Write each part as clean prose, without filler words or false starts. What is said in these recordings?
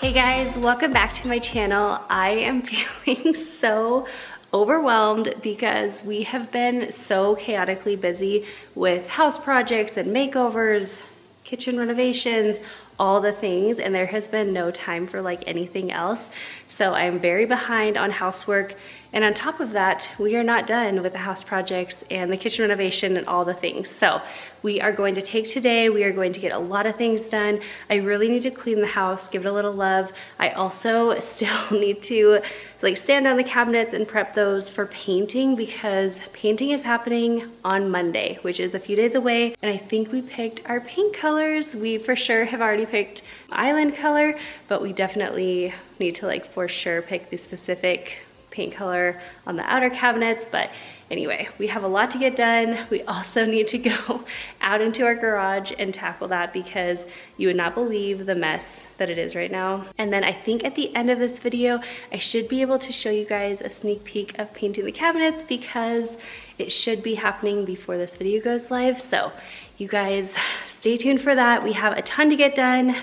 Hey guys, welcome back to my channel. I am feeling so overwhelmed because we have been so chaotically busy with house projects and makeovers, kitchen renovations, all the things, and there has been no time for like anything else. So I'm very behind on housework, and on top of that, we are not done with the house projects and the kitchen renovation and all the things. So we are going to take today, we are going to get a lot of things done. I really need to clean the house, give it a little love. I also still need to like sand down the cabinets and prep those for painting, because painting is happening on Monday, which is a few days away. And I think we picked our paint colors. We for sure have already picked island color, but we definitely need to like for sure pick the specific paint color on the outer cabinets. But anyway, we have a lot to get done. We also need to go out into our garage and tackle that, because you would not believe the mess that it is right now. And then I think at the end of this video, I should be able to show you guys a sneak peek of painting the cabinets, because it should be happening before this video goes live. So you guys stay tuned for that. We have a ton to get done.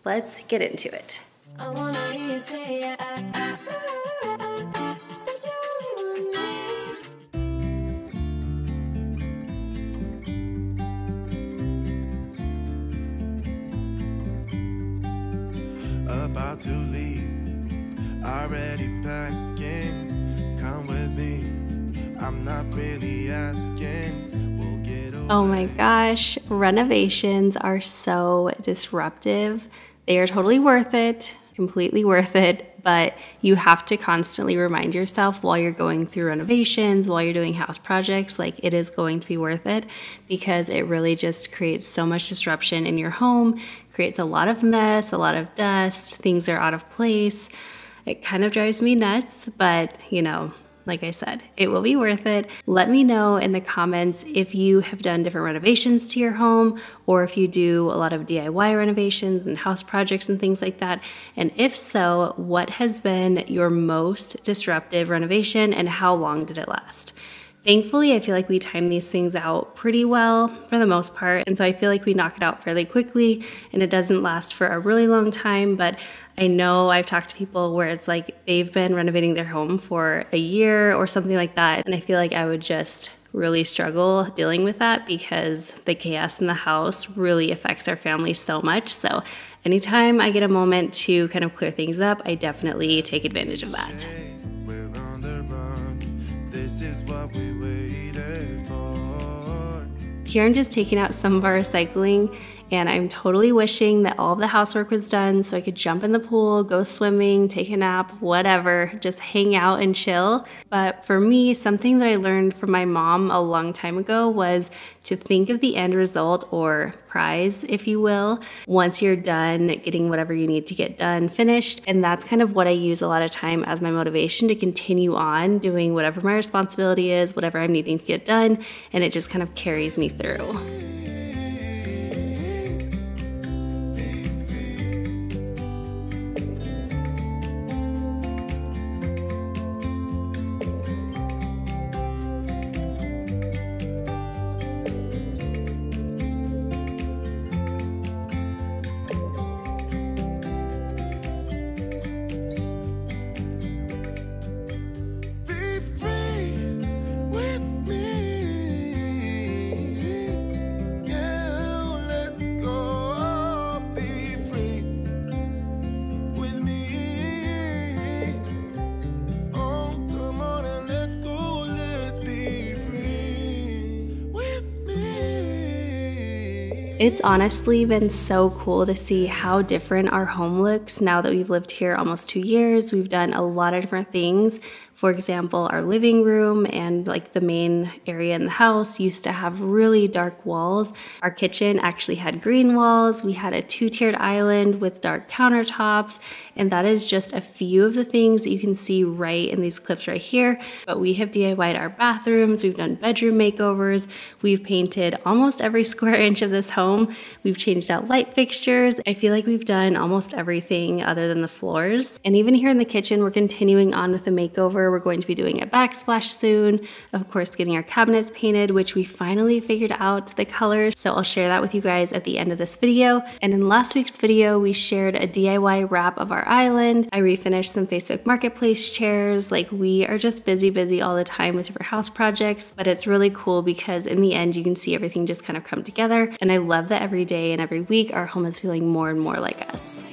Let's get into it. I wanna hear you say about to leave, already packing, come with me, I'm not really asking, we'll get over. Oh my gosh, renovations are so disruptive. They are totally worth it, completely worth it, but you have to constantly remind yourself while you're going through renovations, while you're doing house projects, like it is going to be worth it, because it really just creates so much disruption in your home, creates a lot of mess, a lot of dust, things are out of place. It kind of drives me nuts, but you know, like I said, it will be worth it. Let me know in the comments if you have done different renovations to your home, or if you do a lot of DIY renovations and house projects and things like that. And if so, what has been your most disruptive renovation and how long did it last? Thankfully, I feel like we time these things out pretty well for the most part. And so I feel like we knock it out fairly quickly and it doesn't last for a really long time. But I know I've talked to people where it's like they've been renovating their home for a year or something like that. And I feel like I would just really struggle dealing with that, because the chaos in the house really affects our family so much. So anytime I get a moment to kind of clear things up, I definitely take advantage of that. Here I'm just taking out some of our recycling, and I'm totally wishing that all of the housework was done so I could jump in the pool, go swimming, take a nap, whatever, just hang out and chill. But for me, something that I learned from my mom a long time ago was to think of the end result, or prize, if you will, once you're done getting whatever you need to get done finished. And that's kind of what I use a lot of time as my motivation to continue on doing whatever my responsibility is, whatever I'm needing to get done, and it just kind of carries me through. It's honestly been so cool to see how different our home looks now that we've lived here almost 2 years. We've done a lot of different things. For example, our living room and like the main area in the house used to have really dark walls. Our kitchen actually had green walls. We had a 2-tiered island with dark countertops. And that is just a few of the things that you can see right in these clips right here. But we have DIY'd our bathrooms. We've done bedroom makeovers. We've painted almost every square inch of this home. We've changed out light fixtures. I feel like we've done almost everything other than the floors. And even here in the kitchen, we're continuing on with the makeover. makeover. We're going to be doing a backsplash soon. Of course, getting our cabinets painted, which we finally figured out the colors. So I'll share that with you guys at the end of this video. And in last week's video, we shared a DIY wrap of our island. I refinished some Facebook Marketplace chairs. Like, we are just busy all the time with different house projects, but it's really cool because in the end, you can see everything just kind of come together. And I love that every day and every week, our home is feeling more and more like us.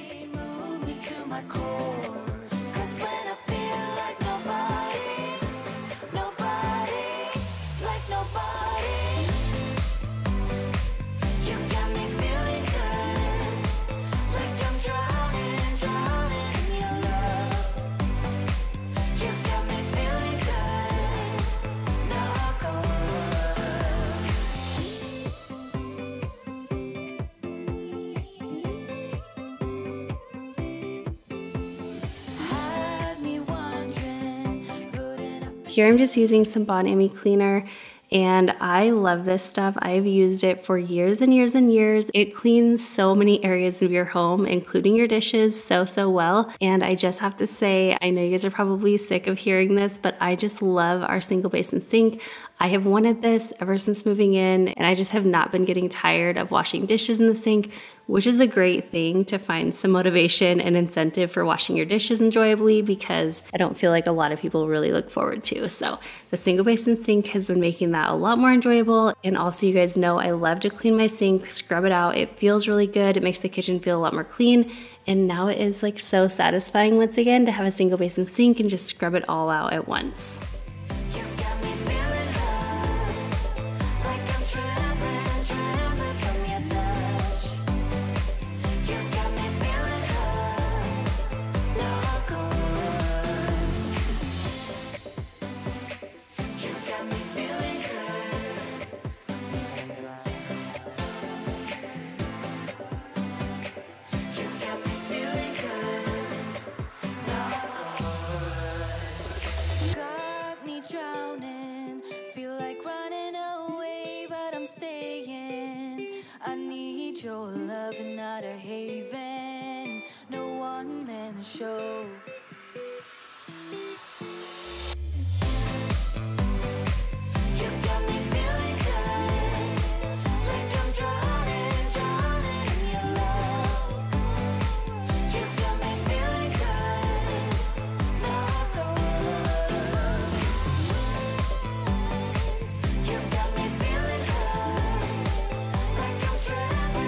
Here I'm just using some Bon Ami cleaner, and I love this stuff. I've used it for years and years and years. It cleans so many areas of your home, including your dishes, so well. And I just have to say, I know you guys are probably sick of hearing this, but I just love our single basin sink. I have wanted this ever since moving in, and I just have not been getting tired of washing dishes in the sink, which is a great thing to find some motivation and incentive for washing your dishes enjoyably, because I don't feel like a lot of people really look forward to. So the single basin sink has been making that a lot more enjoyable. And also, you guys know I love to clean my sink, scrub it out. It feels really good. It makes the kitchen feel a lot more clean. And now it is like so satisfying once again to have a single basin sink and just scrub it all out at once. Your love and not a haven, no one man show. You got me feeling good, like I'm drowning in your love. You got me feeling good, knock on wood. You got me feeling good, like I'm drowning.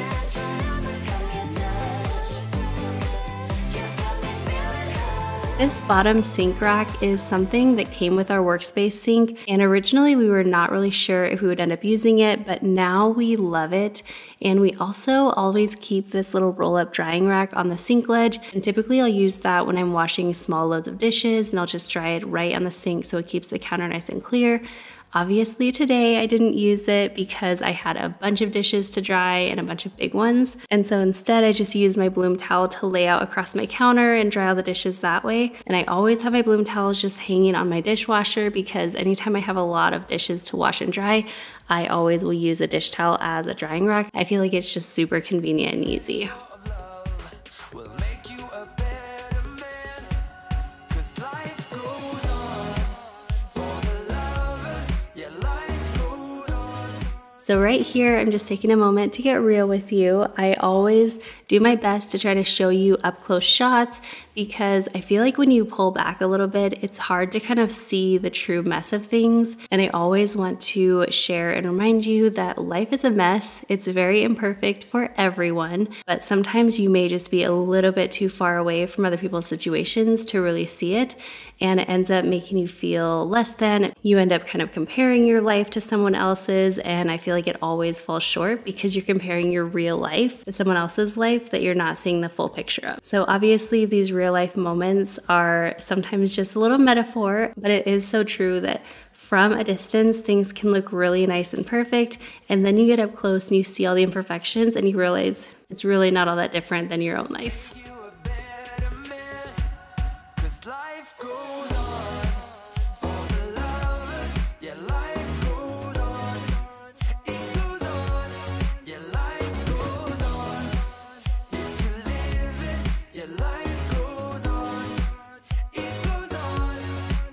This bottom sink rack is something that came with our workspace sink, and originally we were not really sure if we would end up using it, but now we love it. And we also always keep this little roll-up drying rack on the sink ledge, and typically I'll use that when I'm washing small loads of dishes, and I'll just dry it right on the sink so it keeps the counter nice and clear. Obviously today I didn't use it because I had a bunch of dishes to dry and a bunch of big ones. And so instead I just used my Bloom towel to lay out across my counter and dry all the dishes that way. And I always have my Bloom towels just hanging on my dishwasher because anytime I have a lot of dishes to wash and dry, I always will use a dish towel as a drying rack. I feel like it's just super convenient and easy. So right here, I'm just taking a moment to get real with you. I always do my best to try to show you up close shots because I feel like when you pull back a little bit, it's hard to kind of see the true mess of things. And I always want to share and remind you that life is a mess. It's very imperfect for everyone, but sometimes you may just be a little bit too far away from other people's situations to really see it. And it ends up making you feel less than. You end up kind of comparing your life to someone else's, and I feel like it always falls short because you're comparing your real life to someone else's life that you're not seeing the full picture of. So obviously these real life moments are sometimes just a little metaphor, but it is so true that from a distance, things can look really nice and perfect, and then you get up close and you see all the imperfections and you realize it's really not all that different than your own life.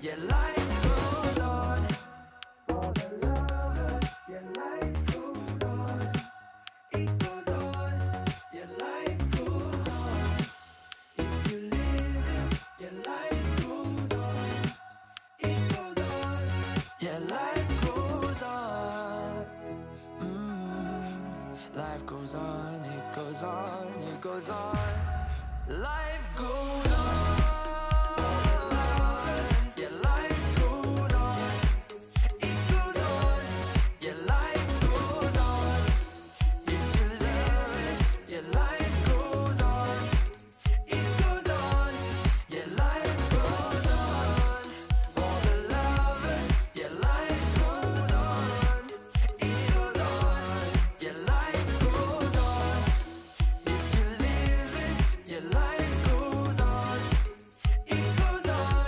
Your life on, it goes on. Life goes on. Yeah, life goes on. It goes on. Yeah, life goes on. If you live it, your life goes on. It goes on. Yeah, life goes on. For the lovers, yeah, life goes on. It goes on. Yeah, life goes on. If you live it, your life goes on. It goes on.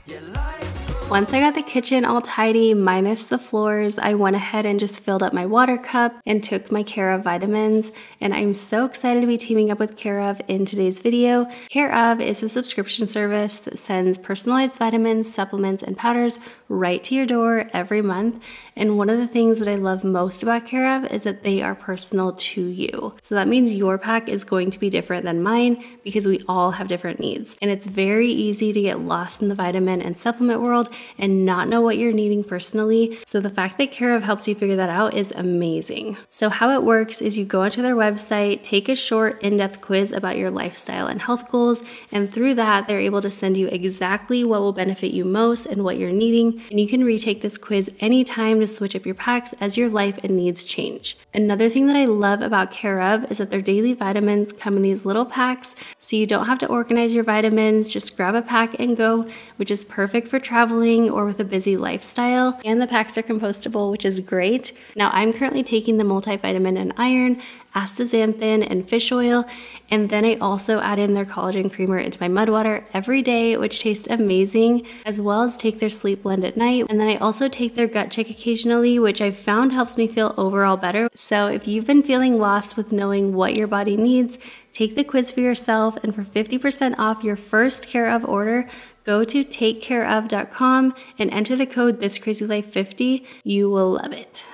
Yeah, life goes on. Once I got the kitchen all tidy, minus the floors, I went ahead and just filled up my water cup and took my Care of vitamins. And I'm so excited to be teaming up with Care of in today's video. Care of is a subscription service that sends personalized vitamins, supplements, and powders right to your door every month. And one of the things that I love most about Care of is that they are personal to you. So that means your pack is going to be different than mine because we all have different needs. And it's very easy to get lost in the vitamin and supplement world and not know what you're needing personally. So the fact that Care of helps you figure that out is amazing. So how it works is you go onto their website, take a short in-depth quiz about your lifestyle and health goals, and through that, they're able to send you exactly what will benefit you most and what you're needing. And you can retake this quiz anytime to switch up your packs as your life and needs change. Another thing that I love about Care of is that their daily vitamins come in these little packs, so you don't have to organize your vitamins, just grab a pack and go, which is perfect for traveling or with a busy lifestyle. And the packs are compostable, which is great. Now I'm currently taking the multivitamin and iron, astaxanthin, and fish oil, and then I also add in their collagen creamer into my mud water every day, which tastes amazing, as well as take their sleep blend at night. And then I also take their gut check occasionally, which I've found helps me feel overall better. So if you've been feeling lost with knowing what your body needs, take the quiz for yourself, and for 50% off your first Care of order, go to takecareof.com and enter the code ThisCrazyLife50. You will love it.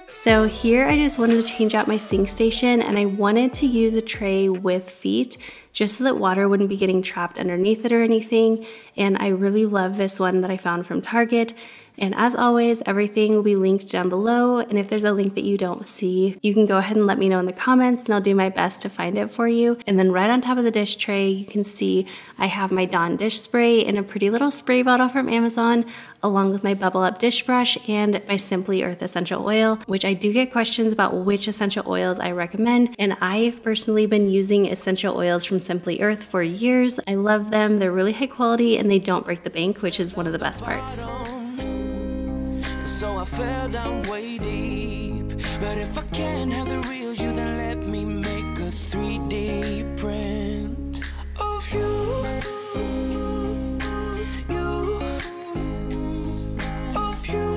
So here I just wanted to change out my sink station, and I wanted to use a tray with feet just so that water wouldn't be getting trapped underneath it or anything. And I really love this one that I found from Target. And as always, everything will be linked down below. And if there's a link that you don't see, you can go ahead and let me know in the comments and I'll do my best to find it for you. And then right on top of the dish tray, you can see I have my Dawn dish spray in a pretty little spray bottle from Amazon, along with my Bubble Up dish brush and my Simply Earth essential oil, which I do get questions about which essential oils I recommend. And I've personally been using essential oils from Simply Earth for years. I love them. They're really high quality and they don't break the bank, which is one of the best parts. So I fell down way deep. But if I can't have the real you, then let me make a 3D print of you. Of you. Of you.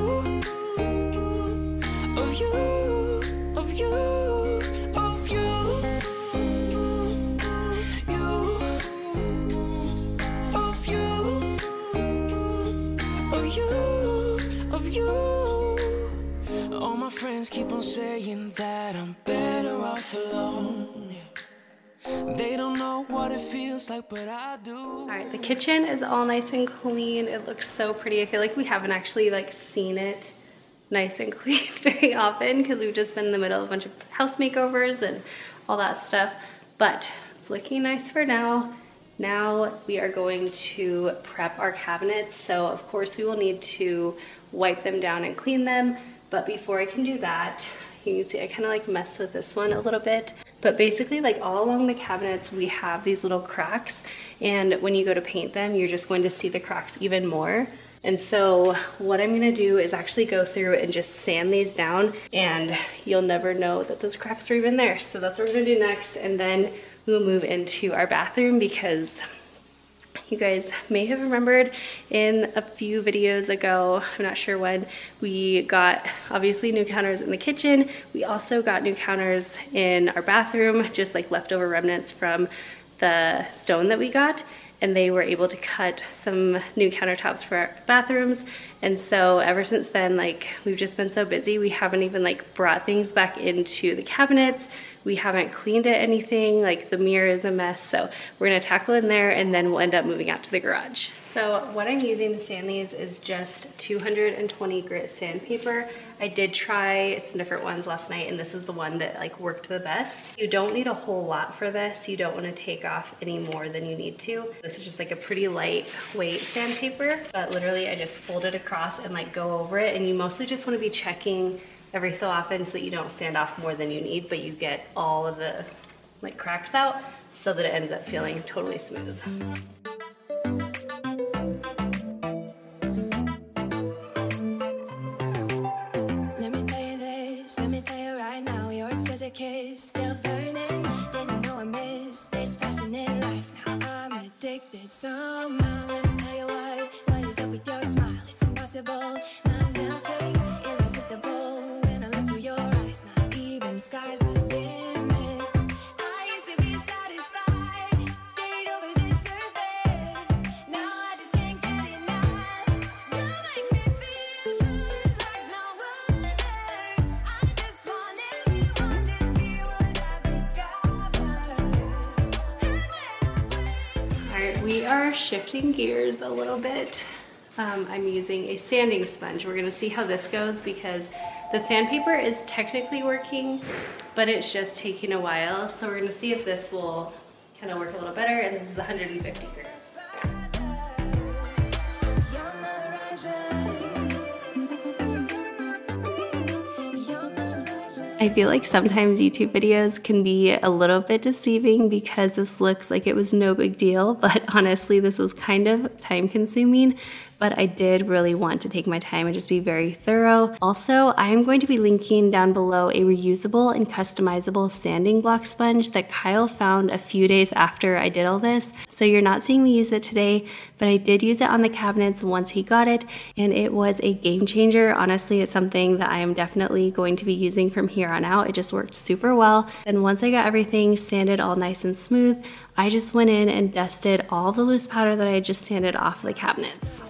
Of you. Of you. You. Of you. Of you. Of you. All my friends keep on saying that I'm better off alone. They don't know what it feels like, but I do. All right, the kitchen is all nice and clean. It looks so pretty. I feel like we haven't actually seen it nice and clean very often because we've just been in the middle of a bunch of house makeovers and all that stuff. But it's looking nice for now. Now we are going to prep our cabinets. So of course we will need to wipe them down and clean them. But before I can do that, you can see I kind of messed with this one a little bit. But basically all along the cabinets, we have these little cracks. And when you go to paint them, you're just going to see the cracks even more. And so what I'm gonna do is actually go through and just sand these down, and you'll never know that those cracks are even there. So that's what we're gonna do next. And then we'll move into our bathroom, because you guys may have remembered in a few videos ago, I'm not sure when, we got obviously new counters in the kitchen. We also got new counters in our bathroom, just leftover remnants from the stone that we got. And they were able to cut some new countertops for our bathrooms. And so ever since then, we've just been so busy, we haven't even brought things back into the cabinets. We haven't cleaned it anything, like the mirror is a mess. So we're gonna tackle in there and then we'll end up moving out to the garage. So what I'm using to sand these is just 220 grit sandpaper. I did try some different ones last night and this is the one that like worked the best. You don't need a whole lot for this. You don't want to take off any more than you need to. This is just like a pretty lightweight sandpaper, but literally I just fold it across and like go over it, and you mostly just want to be checking every so often so that you don't sand off more than you need, but you get all of the like cracks out so that it ends up feeling totally smooth. Kiss still burning, didn't know I missed this passion in life. Now I'm addicted somehow. Let me tell you what is up with your smile? It's impossible, not melting, irresistible. When I look through your eyes, not even sky's the limit. I used to be satisfied, stayed over this surface. Now I just can't get enough. You make me feel good like no other. I just want everyone to see what I've discovered. All right, we are shifting gears a little bit. I'm using a sanding sponge. We're gonna see how this goes because the sandpaper is technically working, but it's just taking a while. So we're gonna see if this will kind of work a little better, and this is 150 grit. I feel like sometimes YouTube videos can be a little bit deceiving because this looks like it was no big deal, but honestly this was kind of time consuming. But I did really want to take my time and just be very thorough. Also, I am going to be linking down below a reusable and customizable sanding block sponge that Kyle found a few days after I did all this. So you're not seeing me use it today, but I did use it on the cabinets once he got it, and it was a game changer. Honestly, it's something that I am definitely going to be using from here on out. It just worked super well. And once I got everything sanded all nice and smooth, I just went in and dusted all the loose powder that I had just sanded off the cabinets.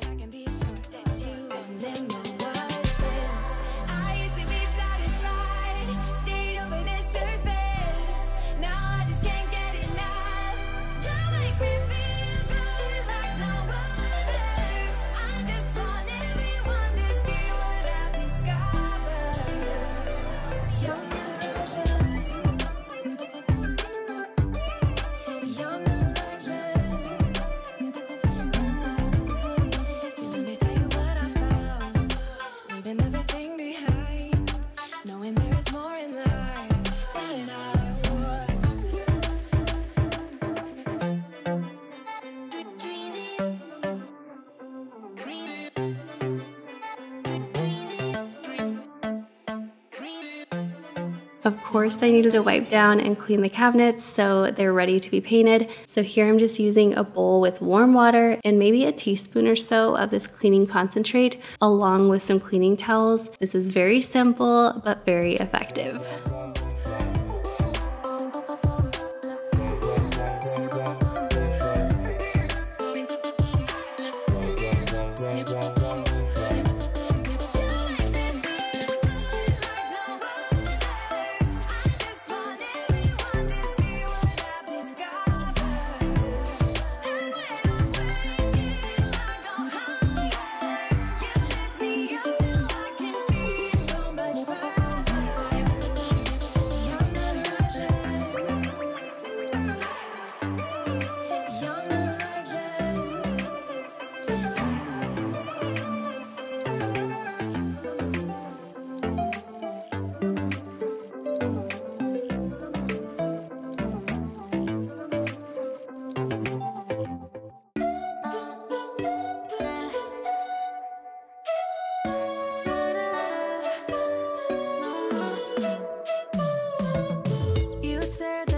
Of course, I needed to wipe down and clean the cabinets so they're ready to be painted. So here I'm just using a bowl with warm water and maybe a teaspoon or so of this cleaning concentrate along with some cleaning towels. This is very simple but very effective.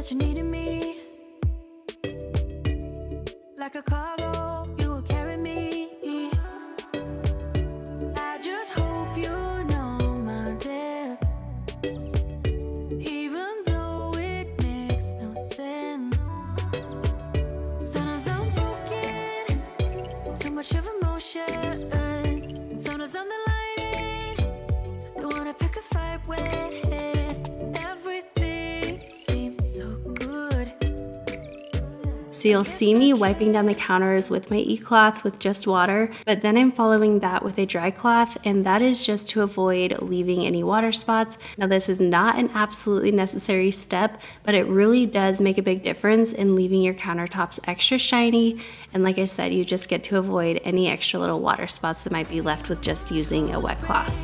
that you needed me. Like a cargo, you will carry me. I just hope you know my depth, even though it makes no sense. Sometimes I'm broken, too much of emotion. Sometimes I'm the lighting, don't wanna pick a fight when everything seems So you'll see me wiping down the counters with my e-cloth with just water, but then I'm following that with a dry cloth, and that is just to avoid leaving any water spots. Now this is not an absolutely necessary step, but it really does make a big difference in leaving your countertops extra shiny. And like I said, you just get to avoid any extra little water spots that might be left with just using a wet cloth.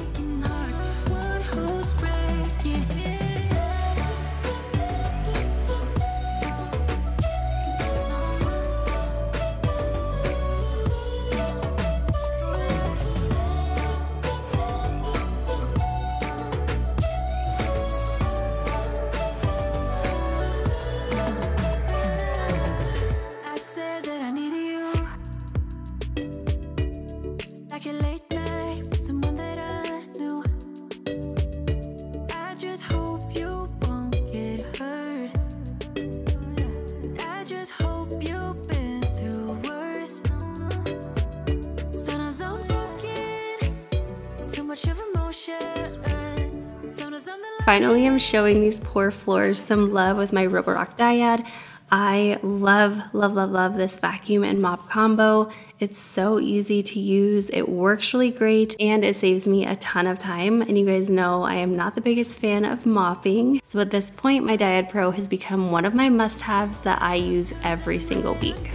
Finally, I'm showing these poor floors some love with my Roborock Dyad. I love, love, love, love this vacuum and mop combo. It's so easy to use, it works really great, and it saves me a ton of time. And you guys know I am not the biggest fan of mopping. So at this point, my Dyad Pro has become one of my must-haves that I use every single week.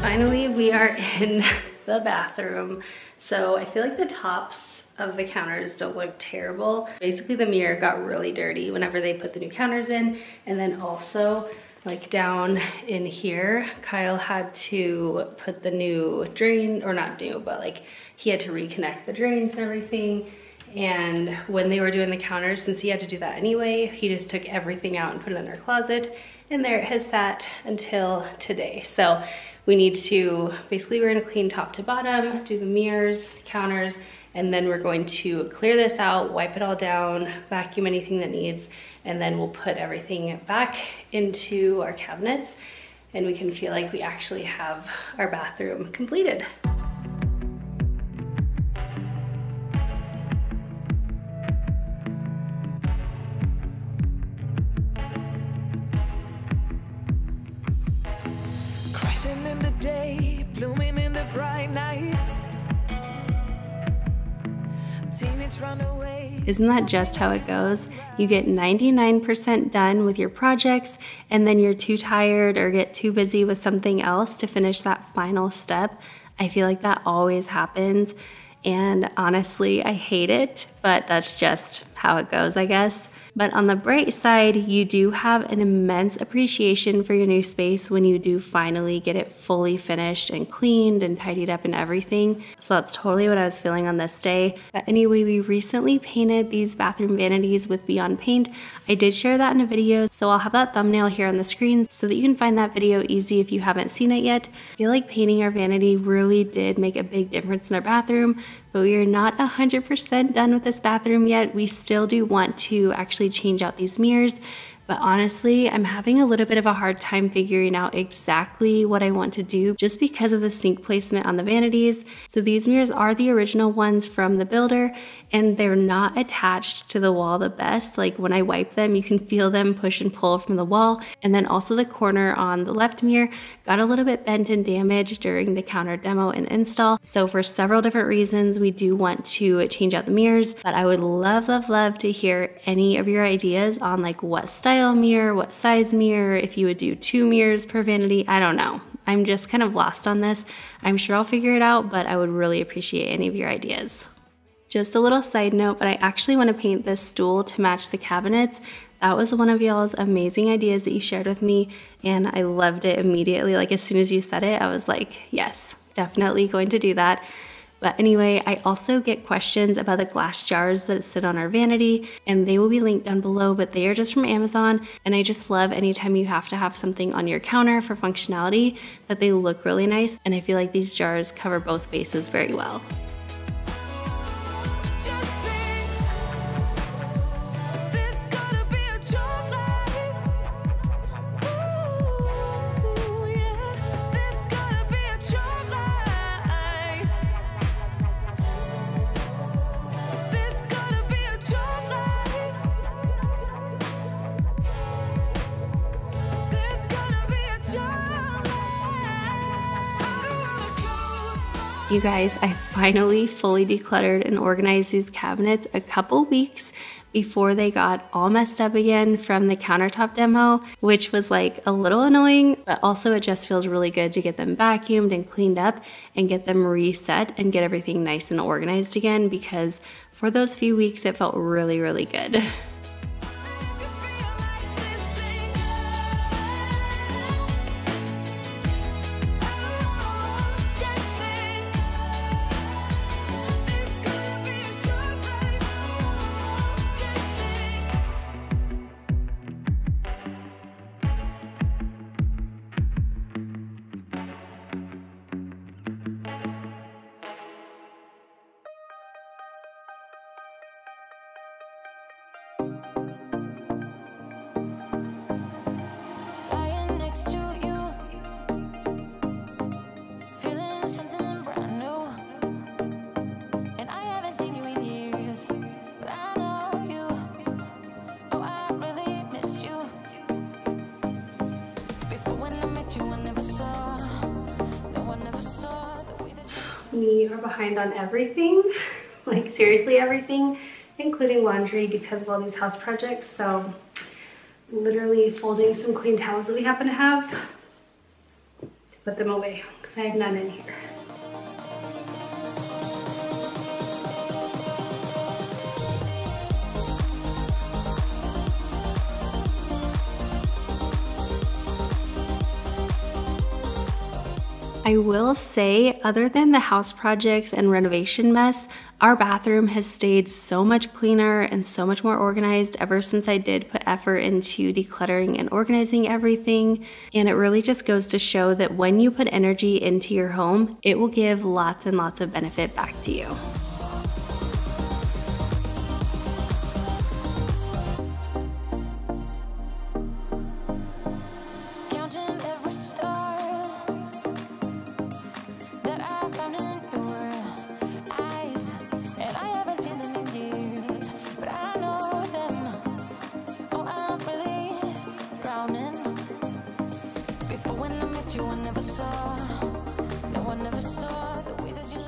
Finally, we are in the bathroom. So I feel like the tops of the counters don't look terrible. Basically, the mirror got really dirty whenever they put the new counters in. And then also, like down in here, Kyle had to put the new drain, or not new, but like he had to reconnect the drains and everything. And when they were doing the counters, since he had to do that anyway, he just took everything out and put it in our closet. And there it has sat until today. So we need to, basically we're gonna clean top to bottom, do the mirrors, the counters, and then we're going to clear this out, wipe it all down, vacuum anything that needs, and then we'll put everything back into our cabinets, and we can feel like we actually have our bathroom completed. Crashing in the day, blooming in the bright nights. Teenage runaways. Isn't that just how it goes? You get 99% done with your projects, and then you're too tired or get too busy with something else to finish that final step. I feel like that always happens, and honestly, I hate it, but that's just how it goes, I guess. But on the bright side, you do have an immense appreciation for your new space when you do finally get it fully finished and cleaned and tidied up and everything. So that's totally what I was feeling on this day. But anyway, we recently painted these bathroom vanities with Beyond Paint. I did share that in a video, so I'll have that thumbnail here on the screen so that you can find that video easy if you haven't seen it yet. I feel like painting our vanity really did make a big difference in our bathroom, but we are not 100% done with this bathroom yet. We still do want to actually change out these mirrors, but honestly, I'm having a little bit of a hard time figuring out exactly what I want to do just because of the sink placement on the vanities. So these mirrors are the original ones from the builder, and they're not attached to the wall the best. Like when I wipe them, you can feel them push and pull from the wall. And then also the corner on the left mirror got a little bit bent and damaged during the counter demo and install. So for several different reasons, we do want to change out the mirrors, but I would love, love, love to hear any of your ideas on like what style mirror, what size mirror, if you would do 2 mirrors per vanity. I don't know. I'm just kind of lost on this. I'm sure I'll figure it out, but I would really appreciate any of your ideas. Just a little side note, but I actually want to paint this stool to match the cabinets. That was one of y'all's amazing ideas that you shared with me, and I loved it immediately. Like as soon as you said it, I was like, yes, definitely going to do that. But anyway, I also get questions about the glass jars that sit on our vanity, and they will be linked down below, but they are just from Amazon. And I just love anytime you have to have something on your counter for functionality that they look really nice. And I feel like these jars cover both bases very well. You guys, I finally fully decluttered and organized these cabinets a couple weeks before they got all messed up again from the countertop demo, which was like a little annoying, but also it just feels really good to get them vacuumed and cleaned up and get them reset and get everything nice and organized again, because for those few weeks it felt really, really good. We are behind on everything, like seriously everything, including laundry because of all these house projects. So literally folding some clean towels that we happen to have to put them away because I have none in here. I will say, other than the house projects and renovation mess, our bathroom has stayed so much cleaner and so much more organized ever since I did put effort into decluttering and organizing everything. And it really just goes to show that when you put energy into your home, it will give lots and lots of benefit back to you.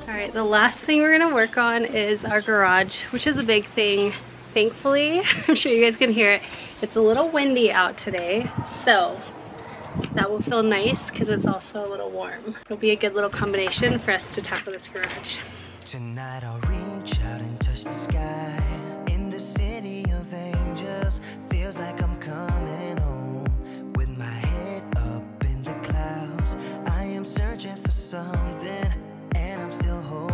Alright, the last thing we're going to work on is our garage, which is a big thing. Thankfully, I'm sure you guys can hear it. It's a little windy out today, so that will feel nice because it's also a little warm. It'll be a good little combination for us to tackle this garage. Tonight I'll reach out and touch the sky. In the city of angels, feels like I'm coming home. With my head up in the clouds, I am searching for something, and I'm still hoping.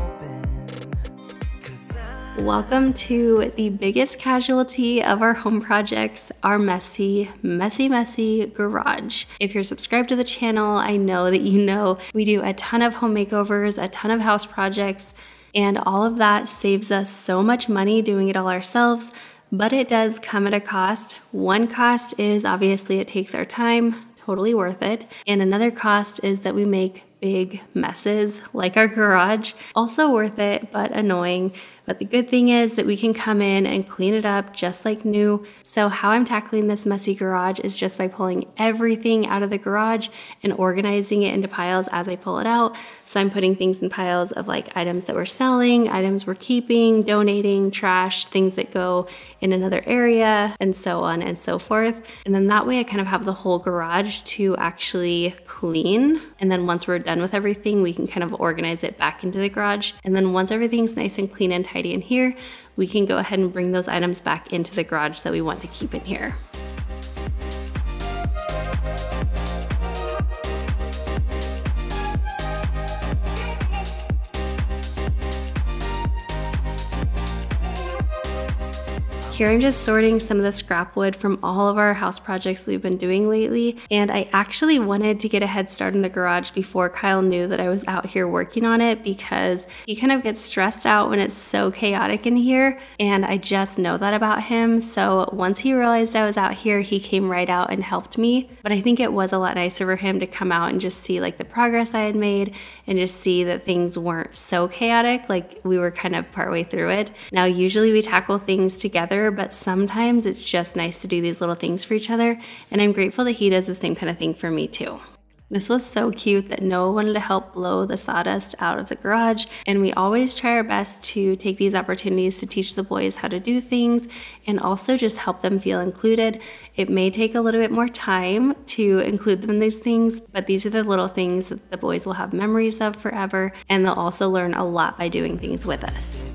Welcome to the biggest casualty of our home projects, our messy garage. If you're subscribed to the channel, I know that you know we do a ton of home makeovers, a ton of house projects, and all of that saves us so much money doing it all ourselves, but it does come at a cost. One cost is obviously it takes our time, totally worth it. And another cost is that we make big messes like our garage. Also worth it, but annoying. But the good thing is that we can come in and clean it up just like new. So how I'm tackling this messy garage is just by pulling everything out of the garage and organizing it into piles as I pull it out. So I'm putting things in piles of like items that we're selling, items we're keeping, donating, trash, things that go in another area, and so on and so forth. And then that way I kind of have the whole garage to actually clean. And then once we're done with everything, we can kind of organize it back into the garage. And then once everything's nice and clean and tidy in here, we can go ahead and bring those items back into the garage that we want to keep in here. Here I'm just sorting some of the scrap wood from all of our house projects we've been doing lately, and I actually wanted to get a head start in the garage before Kyle knew that I was out here working on it, because he kind of gets stressed out when it's so chaotic in here, and I just know that about him. So once he realized I was out here, he came right out and helped me. But I think it was a lot nicer for him to come out and just see like the progress I had made and just see that things weren't so chaotic, like we were kind of partway through it. Now usually we tackle things together, but sometimes it's just nice to do these little things for each other, and I'm grateful that he does the same kind of thing for me too. This was so cute that Noah wanted to help blow the sawdust out of the garage, and we always try our best to take these opportunities to teach the boys how to do things and also just help them feel included. It may take a little bit more time to include them in these things, but these are the little things that the boys will have memories of forever, and they'll also learn a lot by doing things with us.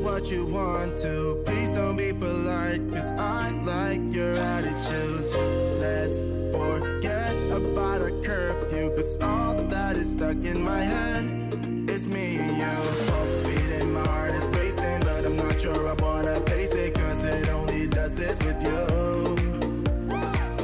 What you want to, please don't be polite, cause I like your attitude. Let's forget about a curfew, cause all that is stuck in my head is me and you. Both speed and my heart is racing, but I'm not sure I wanna pace it, cause it only does this with you.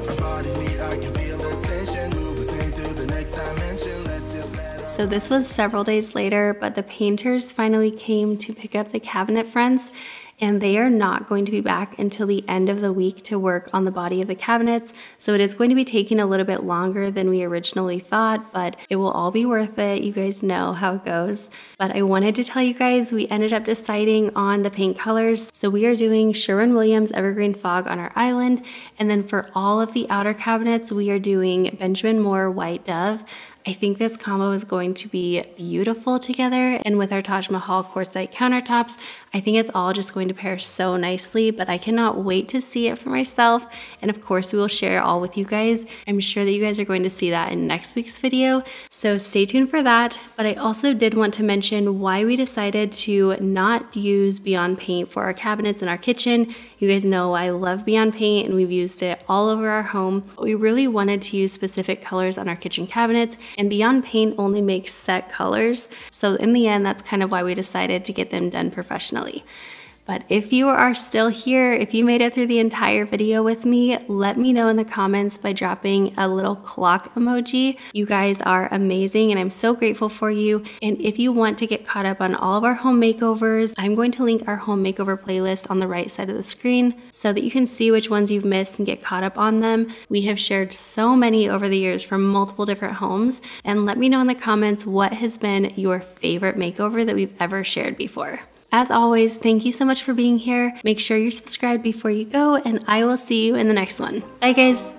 Our bodies meet, I can feel the tension, move us into the next dimension. Let's just let. So this was several days later, but the painters finally came to pick up the cabinet fronts, and they are not going to be back until the end of the week to work on the body of the cabinets. So it is going to be taking a little bit longer than we originally thought, but it will all be worth it. You guys know how it goes. But I wanted to tell you guys, we ended up deciding on the paint colors. So we are doing Sherwin-Williams Evergreen Fog on our island, and then for all of the outer cabinets, we are doing Benjamin Moore White Dove. I think this combo is going to be beautiful together, and with our Taj Mahal Quartzite countertops, I think it's all just going to pair so nicely, but I cannot wait to see it for myself, and of course we will share it all with you guys. I'm sure that you guys are going to see that in next week's video, so stay tuned for that. But I also did want to mention why we decided to not use Beyond Paint for our cabinets in our kitchen. You guys know I love Beyond Paint and we've used it all over our home, but we really wanted to use specific colors on our kitchen cabinets, and Beyond Paint only makes set colors. So in the end, that's kind of why we decided to get them done professionally. But if you are still here, if you made it through the entire video with me, let me know in the comments by dropping a little clock emoji. You guys are amazing and I'm so grateful for you. And if you want to get caught up on all of our home makeovers, I'm going to link our home makeover playlist on the right side of the screen so that you can see which ones you've missed and get caught up on them. We have shared so many over the years from multiple different homes, and let me know in the comments what has been your favorite makeover that we've ever shared before. As always, thank you so much for being here. Make sure you're subscribed before you go, and I will see you in the next one. Bye guys.